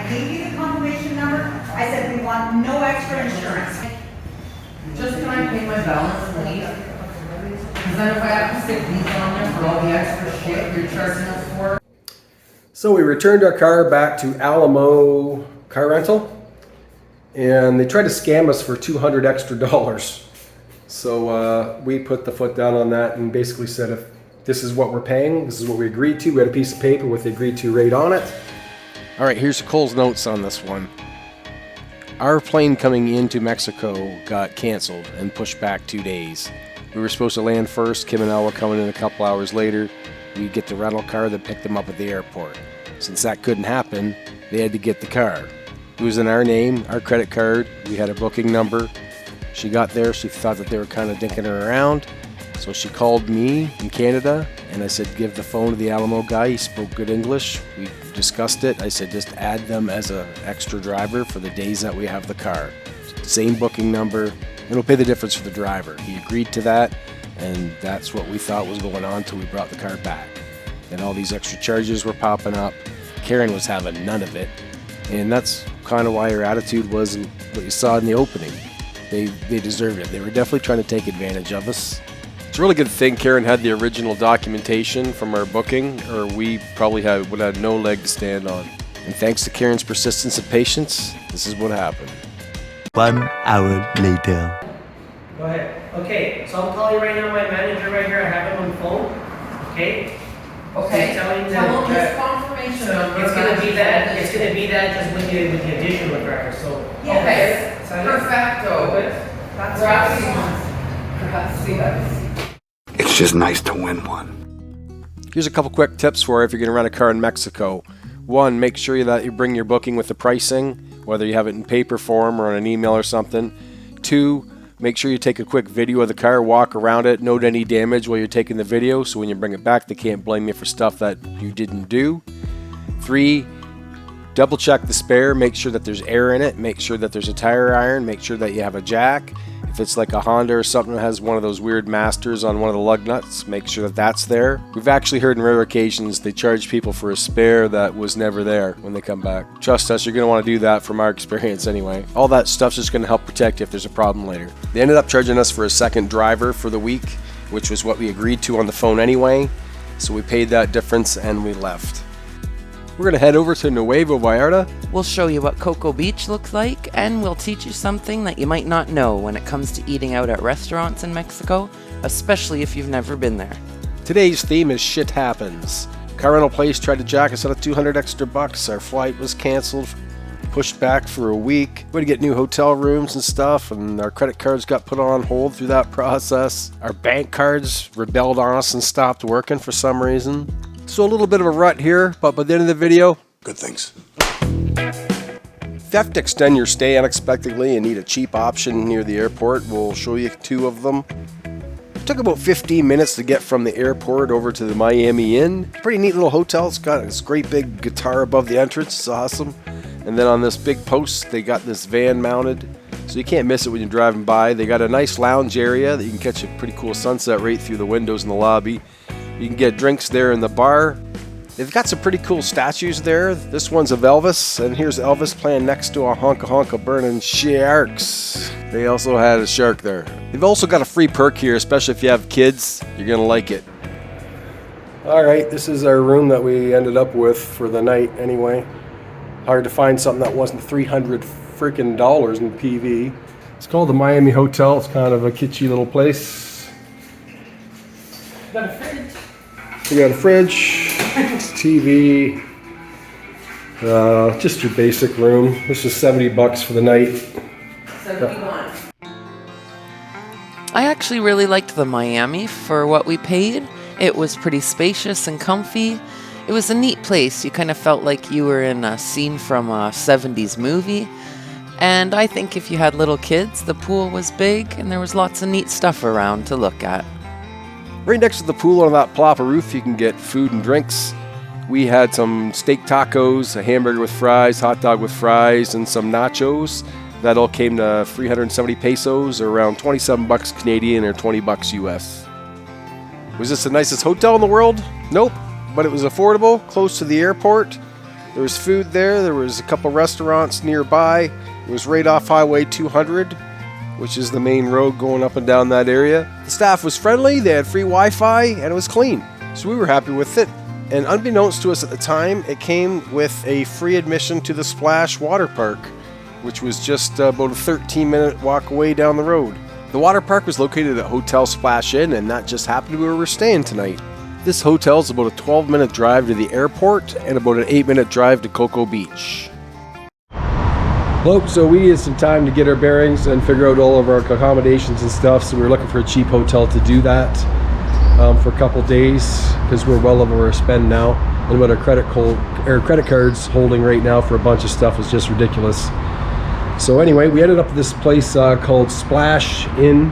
gave you the confirmation number. I said we want no extra insurance. Just can I pay my balance, please? Because then if I have to stick these on there for all the extra shit you're charging us for. So we returned our car back to Alamo Car Rental, and they tried to scam us for $200 extra. So we put the foot down on that and basically said, if this is what we're paying, this is what we agreed to. We had a piece of paper with the agreed to rate on it. All right, here's Cole's notes on this one. Our plane coming into Mexico got canceled and pushed back 2 days. We were supposed to land first. Kim and Elle were coming in a couple hours later. We'd get the rental car that picked them up at the airport. Since that couldn't happen, they had to get the car. It was in our name, our credit card. We had a booking number. She got there, she thought that they were kind of dinking her around. So she called me in Canada, and I said, give the phone to the Alamo guy. He spoke good English. We discussed it. I said, just add them as an extra driver for the days that we have the car. Same booking number. It'll pay the difference for the driver. He agreed to that, and that's what we thought was going on until we brought the car back. Then all these extra charges were popping up. Karen was having none of it, and that's kind of why her attitude was what you saw in the opening. They deserved it. They were definitely trying to take advantage of us. It's a really good thing Karen had the original documentation from our booking, or we probably would have no leg to stand on. And thanks to Karen's persistence and patience, this is what happened. 1 hour later. Go ahead. Okay, so I'm calling right now my manager right here. I have him on the phone. Okay? Okay. He's telling Tell them him his that confirmation number. it's gonna be that. It's gonna be that just with the additional driver. So Okay. Sound Perfecto. good? That's Gracias. It's just nice to win one. Here's a couple quick tips for if you're going to rent a car in Mexico. 1, make sure that you bring your booking with the pricing, whether you have it in paper form or on an email or something. 2, make sure you take a quick video of the car, walk around it, note any damage while you're taking the video, so when you bring it back, they can't blame you for stuff that you didn't do. 3, double check the spare, make sure that there's air in it, make sure that there's a tire iron, make sure that you have a jack. If it's like a Honda or something that has one of those weird masters on one of the lug nuts, make sure that that's there. We've actually heard on rare occasions they charge people for a spare that was never there when they come back. Trust us, you're going to want to do that from our experience anyway. All that stuff's just going to help protect you if there's a problem later. They ended up charging us for a second driver for the week, which was what we agreed to on the phone anyway. So we paid that difference and we left. We're going to head over to Nuevo Vallarta. We'll show you what Coco Beach looks like, and we'll teach you something that you might not know when it comes to eating out at restaurants in Mexico, especially if you've never been there. Today's theme is shit happens. Car rental place tried to jack us out of $200 extra. Our flight was canceled, pushed back for a week. We had to get new hotel rooms and stuff, and our credit cards got put on hold through that process. Our bank cards rebelled on us and stopped working for some reason. So a little bit of a rut here, but by the end of the video, Good things. if you have to extend your stay unexpectedly and need a cheap option near the airport, we'll show you 2 of them. It took about 15 minutes to get from the airport over to the Miami Inn. Pretty neat little hotel. It's got this great big guitar above the entrance. It's awesome. And then on this big post, they got this van mounted, so you can't miss it when you're driving by. They got a nice lounge area that you can catch a pretty cool sunset right through the windows in the lobby. You can get drinks there in the bar. They've got some pretty cool statues there. This one's of Elvis, and here's Elvis playing next to a honka burning sharks. They also had a shark there. They've also got a free perk here, especially if you have kids. You're gonna like it. All right, this is our room that we ended up with for the night anyway. Hard to find something that wasn't $300 freaking in PV. It's called the Miami Hotel. It's kind of a kitschy little place. Got a fridge. We got a fridge, TV, just your basic room. This is $70 for the night. 71. I actually really liked the Miami for what we paid. It was pretty spacious and comfy. It was a neat place. You kind of felt like you were in a scene from a 70s movie. And I think if you had little kids, the pool was big and there was lots of neat stuff around to look at. Right next to the pool on that plop of roof, you can get food and drinks. We had some steak tacos, a hamburger with fries, hot dog with fries, and some nachos. That all came to 370 pesos, or around 27 bucks Canadian or 20 bucks US. Was this the nicest hotel in the world? Nope, but it was affordable, close to the airport. There was food there. There was a couple restaurants nearby. It was right off Highway 200, which is the main road going up and down that area. The staff was friendly. They had free Wi-Fi, and it was clean. So we were happy with it. And unbeknownst to us at the time, it came with a free admission to the Splash Water Park, which was just about a 13-minute walk away down the road. The water park was located at Hotel Splash Inn, and that just happened to be where we're staying tonight. This hotel is about a 12-minute drive to the airport and about an 8-minute drive to Coco Beach. Well, so we needed some time to get our bearings and figure out all of our accommodations and stuff, so we were looking for a cheap hotel to do that for a couple days, because we're well over our spend now, and what our credit cards holding right now for a bunch of stuff is just ridiculous. So anyway, we ended up at this place called Splash Inn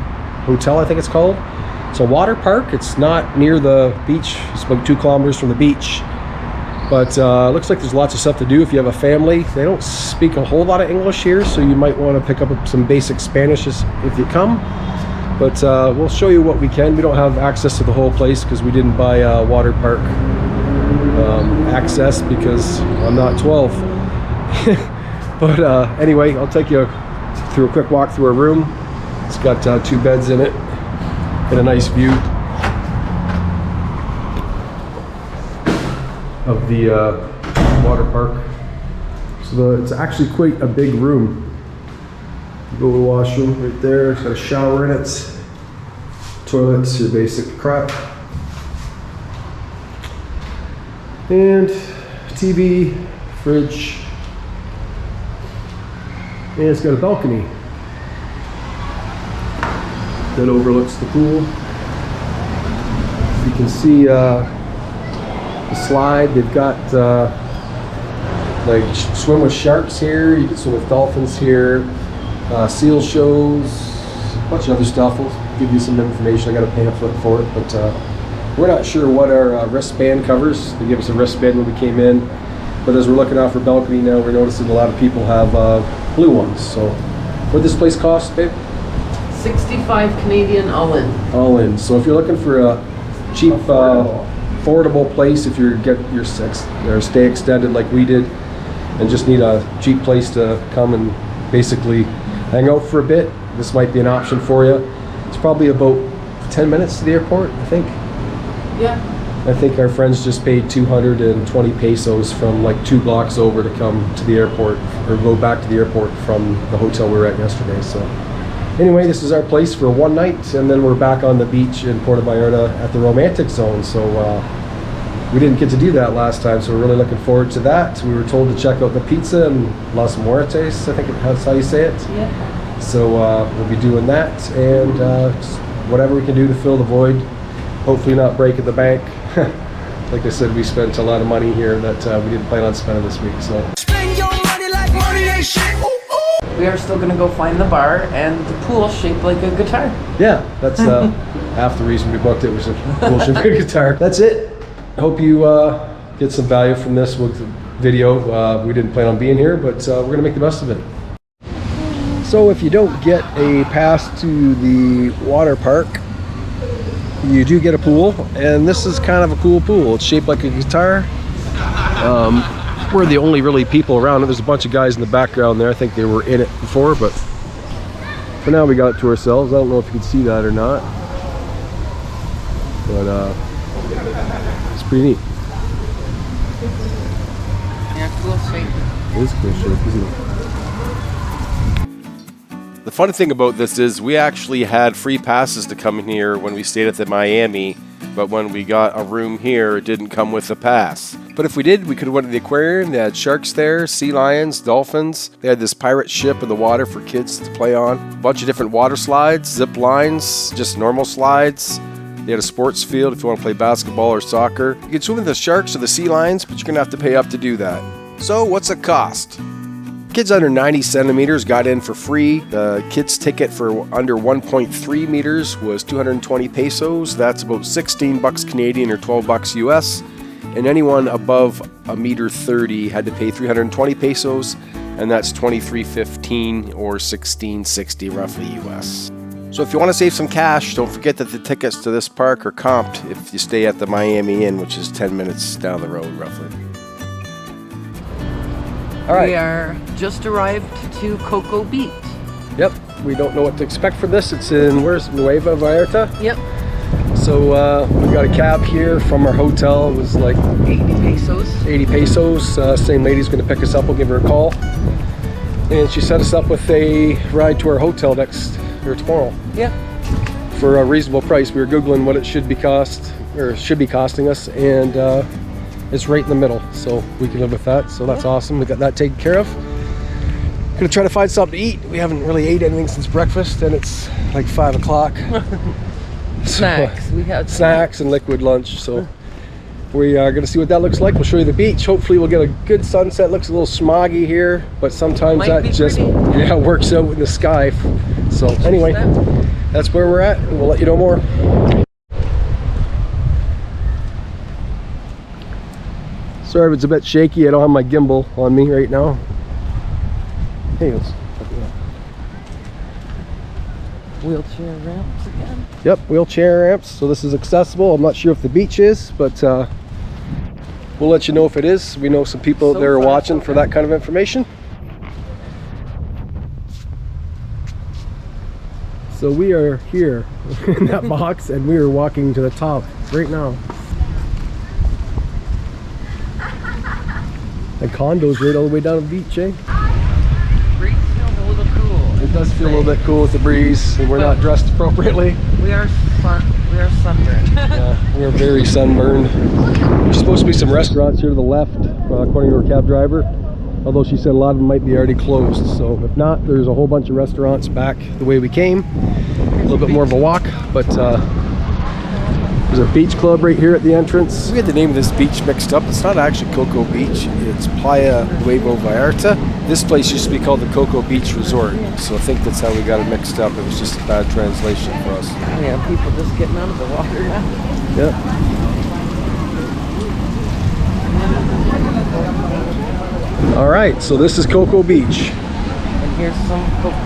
Hotel, I think it's called. It's a water park. It's not near the beach. It's about 2 kilometers from the beach. But it looks like there's lots of stuff to do if you have a family. They don't speak a whole lot of English here, so you might want to pick up some basic Spanish if you come. But we'll show you what we can. We don't have access to the whole place because we didn't buy water park access because I'm not 12. But anyway, I'll take you through a quick walk through our room. It's got 2 beds in it and a nice view of the water park. So it's actually quite a big room. You go to the washroom right there. It's got a shower in it. Toilets, your basic crap. And TV, fridge. And it's got a balcony that overlooks the pool. You can see the slide. They've got like swim with sharks here. You can swim with dolphins here. Seal shows, a bunch of other stuff. We'll give you some information. I got a pamphlet for it, but we're not sure what our wristband covers. They gave us a wristband when we came in, but as we're looking off our balcony now, we're noticing a lot of people have blue ones. So what this place cost, babe? 65 Canadian all in. All in. So if you're looking for a cheap, affordable place, if you get your stay extended like we did, and just need a cheap place to come and basically hang out for a bit, this might be an option for you. It's probably about 10 minutes to the airport, I think. Yeah. I think our friends just paid 220 pesos from like 2 blocks over to come to the airport, or go back to the airport from the hotel we were at yesterday. So anyway, this is our place for one night, and then we're back on the beach in Puerto Vallarta at the romantic zone. So we didn't get to do that last time, so we're really looking forward to that. We were told to check out the pizza in Los Muertes, I think that's how you say it. Yeah. So we'll be doing that, and just whatever we can do to fill the void. Hopefully not break at the bank. Like I said, we spent a lot of money here that we didn't plan on spending this week. So Spend your money like money ain't shit. Ooh, ooh. We are still gonna go find the bar and the pool shaped like a guitar. yeah, that's half the reason we booked it, was a cool shaped guitar. That's it. Hope you get some value from this video. We didn't plan on being here, but we're gonna make the best of it. So if you don't get a pass to the water park, you do get a pool, and this is kind of a cool pool. It's shaped like a guitar. We're the only really people around it. There's a bunch of guys in the background there. I think they were in it before, but for now we got it to ourselves. I don't know if you can see that or not, but it's pretty neat. Yeah, cool shape. It is a cool shape, isn't it? The funny thing about this is we actually had free passes to come in here when we stayed at the Miami, but when we got a room here, it didn't come with a pass. But if we did, we could have went to the aquarium. They had sharks there, sea lions, dolphins. They had this pirate ship in the water for kids to play on. A bunch of different water slides, zip lines, just normal slides. They had a sports field if you want to play basketball or soccer. You can swim with the sharks or the sea lions, but you're going to have to pay up to do that. So what's it cost? Kids under 90 centimeters got in for free. The kids' ticket for under 1.3 meters was 220 pesos. That's about 16 bucks Canadian or 12 bucks US. And anyone above a meter 30 had to pay 320 pesos, and that's 23.15 or 16.60 roughly US. So if you want to save some cash, don't forget that the tickets to this park are comped if you stay at the Miami Inn, which is 10 minutes down the road roughly. All right. We are just arrived to Coco Beach. Yep. We don't know what to expect for this. It's in, where's Nuevo Vallarta? Yep. So we got a cab here from our hotel. It was like 80 pesos. 80 pesos. Same lady's going to pick us up. We'll give her a call. And she set us up with a ride to our hotel tomorrow. Yeah. For a reasonable price. We were Googling what it should be costing us, and it's right in the middle. So we can live with that. So that's awesome. We got that taken care of. Gonna try to find something to eat. We haven't really ate anything since breakfast, and it's like 5 o'clock. Snacks. We had snacks and liquid lunch. So we are gonna see what that looks like. We'll show you the beach. Hopefully we'll get a good sunset. Looks a little smoggy here, but sometimes Might that be just pretty. works out in the sky. So anyway, that's where we're at, and we'll let you know more. Sorry if it's a bit shaky. I don't have my gimbal on me right now. Hey, let's wheelchair ramps again. Yep, wheelchair ramps. So this is accessible. I'm not sure if the beach is, but we'll let you know if it is. We know some people So that are far, watching so for good. that kind of information. So we are here in that box, and we are walking to the top right now. The condo's right all the way down the beach, eh? Breeze feels a little cool. It does feel a little bit cool with the breeze, and we're not dressed appropriately. We are sunburned. Yeah, we're very sunburned. There's supposed to be some restaurants here to the left, according to our cab driver. Although she said a lot of them might be already closed. So if not, there's a whole bunch of restaurants back the way we came. A little bit more of a walk, but there's a beach club right here at the entrance. We had the name of this beach mixed up. It's not actually Coco Beach. It's Playa Nuevo Vallarta. This place used to be called the Coco Beach Resort. So I think that's how we got it mixed up. It was just a bad translation for us. Yeah, people just getting out of the water now. Yeah. All right, so this is Coco Beach. And here's some Coco.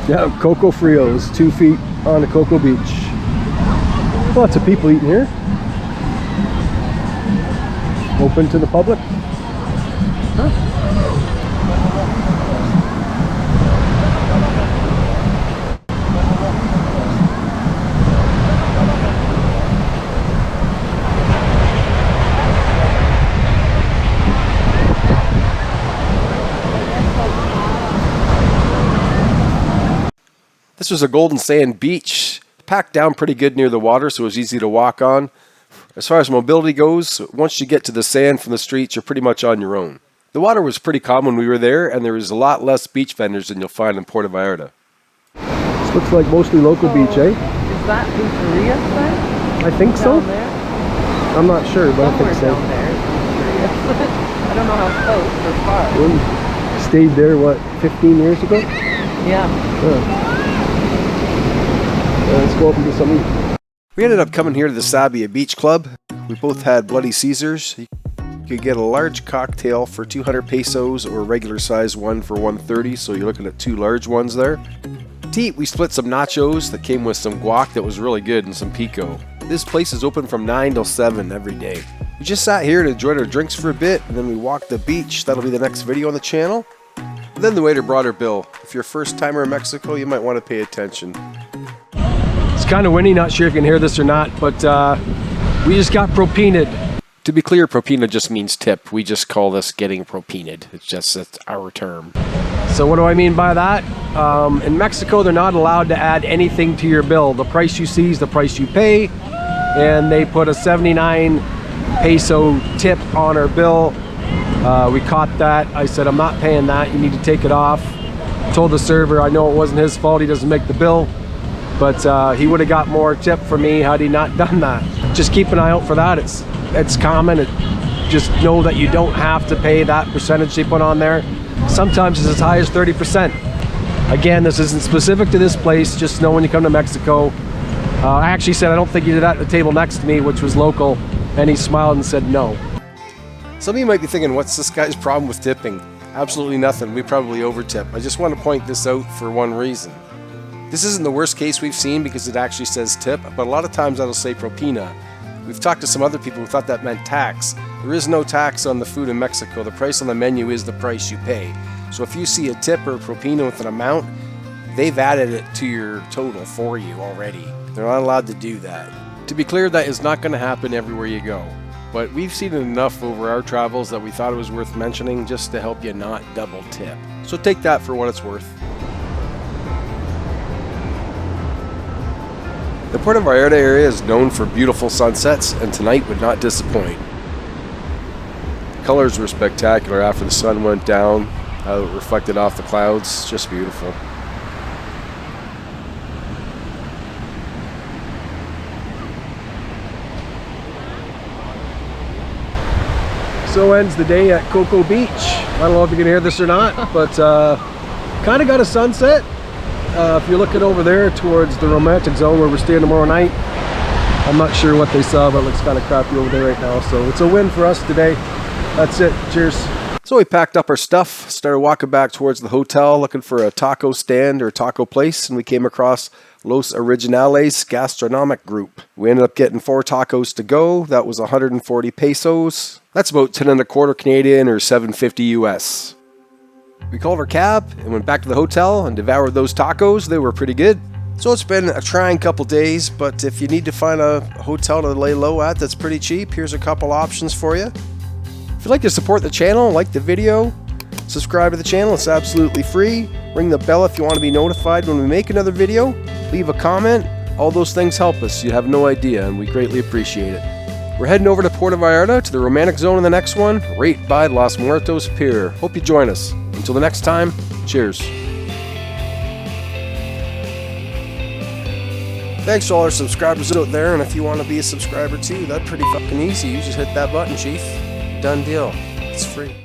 Yeah, Coco Frios, 2 feet on the Coco Beach. Lots of people eating here. Open to the public. This was a golden sand beach, packed down pretty good near the water, so it was easy to walk on. As far as mobility goes, once you get to the sand from the streets, you're pretty much on your own. The water was pretty calm when we were there, and there was a lot less beach vendors than you'll find in Puerto Vallarta. This looks like mostly local beach, eh? Is that Pizzeria side? I think so. Down there? I'm not sure, but Somewhere I think so. down there is Pizzeria. I don't know how close or far. We stayed there, what, 15 years ago? Yeah. Let's go up and do something. We ended up coming here to the Sabbia Beach Club. We both had Bloody Caesars. You could get a large cocktail for 200 pesos or a regular size one for 130, so you're looking at 2 large ones there. To eat, we split some nachos that came with some guac that was really good and some pico. This place is open from 9 till 7 every day. We just sat here and enjoyed our drinks for a bit, and then we walked the beach. That'll be the next video on the channel. And then the waiter brought her bill. If you're a first timer in Mexico, you might want to pay attention. It's kind of windy, not sure if you can hear this or not, but we just got propinaed. To be clear, propina just means tip. We just call this getting propinaed. That's our term. So what do I mean by that? In Mexico, they're not allowed to add anything to your bill. The price you see is the price you pay, and they put a 79 peso tip on our bill. We caught that. I said, I'm not paying that. You need to take it off. Told the server, I know it wasn't his fault. He doesn't make the bill. But he would have got more tip from me had he not done that. Just keep an eye out for that. It's common. Just know that you don't have to pay that percentage they put on there. Sometimes it's as high as 30%. Again, this isn't specific to this place. Just know when you come to Mexico. I actually said, I don't think you did that at the table next to me, which was local. And he smiled and said no. Some of you might be thinking, what's this guy's problem with tipping? Absolutely nothing. We probably over-tip. I just want to point this out for one reason. This isn't the worst case we've seen because it actually says tip, but a lot of times that'll say propina. We've talked to some other people who thought that meant tax. There is no tax on the food in Mexico. The price on the menu is the price you pay. So if you see a tip or a propina with an amount, they've added it to your total for you already. They're not allowed to do that. To be clear, that is not going to happen everywhere you go. But we've seen it enough over our travels that we thought it was worth mentioning just to help you not double tip. So take that for what it's worth. The Puerto Vallarta area is known for beautiful sunsets, and tonight would not disappoint. The colors were spectacular after the sun went down, how it reflected off the clouds, just beautiful. So ends the day at Coco Beach. I don't know if you can hear this or not, but kind of got a sunset. If you're looking over there towards the romantic zone where we're staying tomorrow night, I'm not sure what they saw, but it looks kind of crappy over there right now. So it's a win for us today. That's it. Cheers. So we packed up our stuff, started walking back towards the hotel looking for a taco stand or taco place, and we came across Los Originales Gastronomic Group. We ended up getting 4 tacos to go. That was 140 pesos. That's about 10 1/4 Canadian or 750 US. We called our cab and went back to the hotel and devoured those tacos. They were pretty good. So it's been a trying couple days, but if you need to find a hotel to lay low at that's pretty cheap, here's a couple options for you. If you'd like to support the channel, like the video, subscribe to the channel. It's absolutely free. Ring the bell if you want to be notified when we make another video. Leave a comment. All those things help us. You have no idea, and we greatly appreciate it. We're heading over to Puerto Vallarta to the romantic zone in the next one, right by Los Muertos Pier. Hope you join us. Until the next time, cheers. Thanks to all our subscribers out there, and if you want to be a subscriber too, that's pretty fucking easy. You just hit that button, chief. Done deal. It's free.